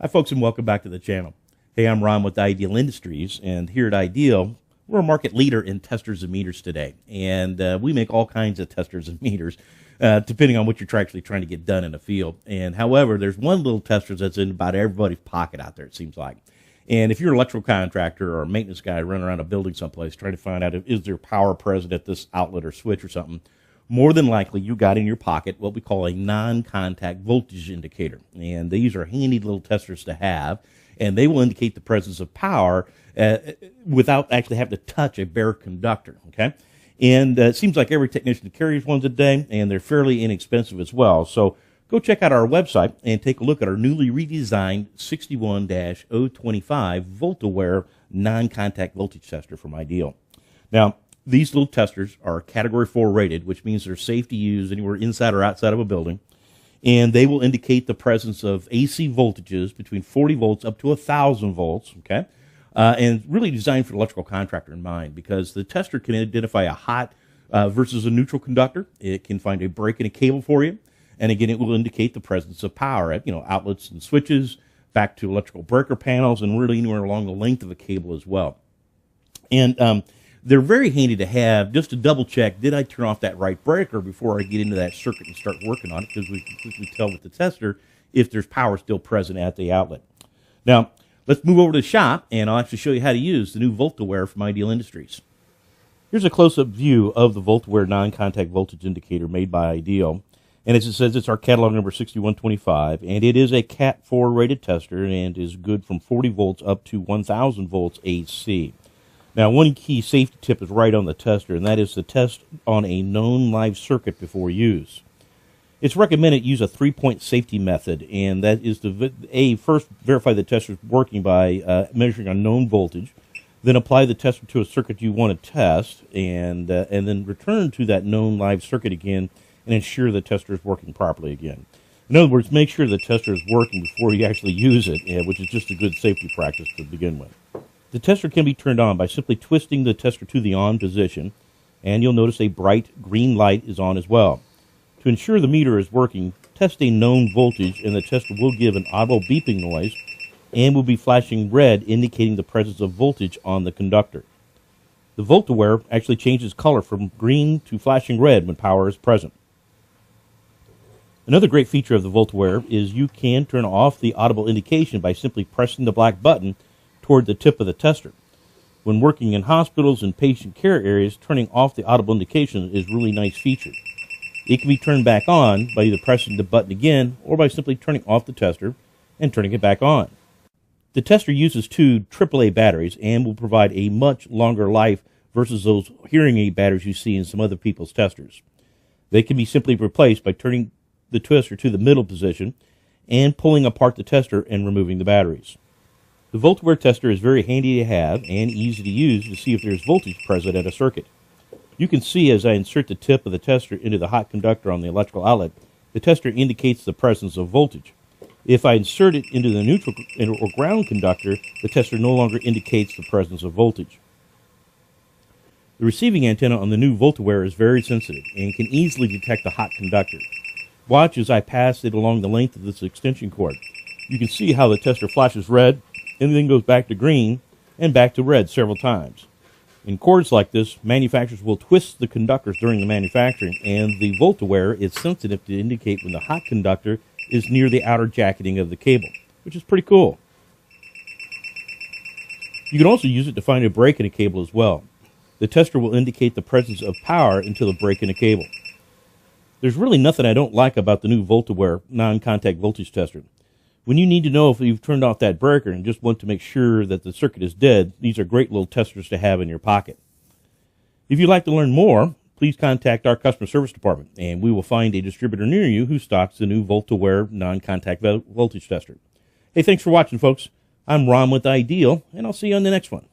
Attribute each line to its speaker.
Speaker 1: Hi folks, and welcome back to the channel. Hey, I'm Ron with Ideal Industries, and here at Ideal, we're a market leader in testers and meters today. And we make all kinds of testers and meters, depending on what you're actually trying to get done in the field. And however, there's one little tester that's in about everybody's pocket out there, it seems like. And if you're an electrical contractor or a maintenance guy running around a building someplace trying to find out is there power present at this outlet or switch or something, more than likely you got in your pocket what we call a non-contact voltage indicator. And these are handy little testers to have, and they will indicate the presence of power without actually having to touch a bare conductor, okay? And it seems like every technician carries one today, and they're fairly inexpensive as well. So go check out our website and take a look at our newly redesigned 61-025 VoltAware non-contact voltage tester from Ideal. Now, these little testers are Category 4 rated, which means they're safe to use anywhere inside or outside of a building. And they will indicate the presence of AC voltages between 40 volts up to 1,000 volts, okay? And really designed for the electrical contractor in mind, because the tester can identify a hot versus a neutral conductor. It can find a break in a cable for you. And again, it will indicate the presence of power at, outlets and switches, back to electrical breaker panels, and really anywhere along the length of a cable as well. And they're very handy to have just to double check, did I turn off that right breaker before I get into that circuit and start working on it, because we can quickly tell with the tester if there's power still present at the outlet. Now, let's move over to the shop, and I'll actually show you how to use the new VoltAware from Ideal Industries. Here's a close-up view of the VoltAware non-contact voltage indicator made by Ideal. And as it says, it's our catalog number 6125, and it is a Cat 4 rated tester and is good from 40 volts up to 1,000 volts AC. Now, one key safety tip is right on the tester, and that is to test on a known live circuit before use. It's recommended use a 3-point safety method, and that is to first verify the tester is working by measuring a known voltage, then apply the tester to a circuit you want to test, and then return to that known live circuit again and ensure the tester is working properly again. In other words, make sure the tester is working before you actually use it, which is just a good safety practice to begin with. The tester can be turned on by simply twisting the tester to the on position, and you'll notice a bright green light is on as well. To ensure the meter is working, test a known voltage, and the tester will give an audible beeping noise and will be flashing red, indicating the presence of voltage on the conductor. The VoltAware actually changes color from green to flashing red when power is present. Another great feature of the VoltAware is you can turn off the audible indication by simply pressing the black button toward the tip of the tester. When working in hospitals and patient care areas, turning off the audible indication is a really nice feature. It can be turned back on by either pressing the button again or by simply turning off the tester and turning it back on. The tester uses two AAA batteries and will provide a much longer life versus those hearing aid batteries you see in some other people's testers. They can be simply replaced by turning the tester to the middle position and pulling apart the tester and removing the batteries. The VoltAware tester is very handy to have and easy to use to see if there's voltage present at a circuit. You can see as I insert the tip of the tester into the hot conductor on the electrical outlet, the tester indicates the presence of voltage. If I insert it into the neutral or ground conductor, the tester no longer indicates the presence of voltage. The receiving antenna on the new VoltAware is very sensitive and can easily detect the hot conductor. Watch as I pass it along the length of this extension cord. You can see how the tester flashes red and then goes back to green and back to red several times. In cords like this, manufacturers will twist the conductors during the manufacturing, and the VoltAware is sensitive to indicate when the hot conductor is near the outer jacketing of the cable, which is pretty cool. You can also use it to find a break in a cable as well. The tester will indicate the presence of power until a break in a cable. There's really nothing I don't like about the new VoltAware non-contact voltage tester. When you need to know if you've turned off that breaker and just want to make sure that the circuit is dead, these are great little testers to have in your pocket. If you'd like to learn more, please contact our customer service department, and we will find a distributor near you who stocks the new VoltAware non-contact voltage tester. Hey, thanks for watching, folks. I'm Ron with Ideal, and I'll see you on the next one.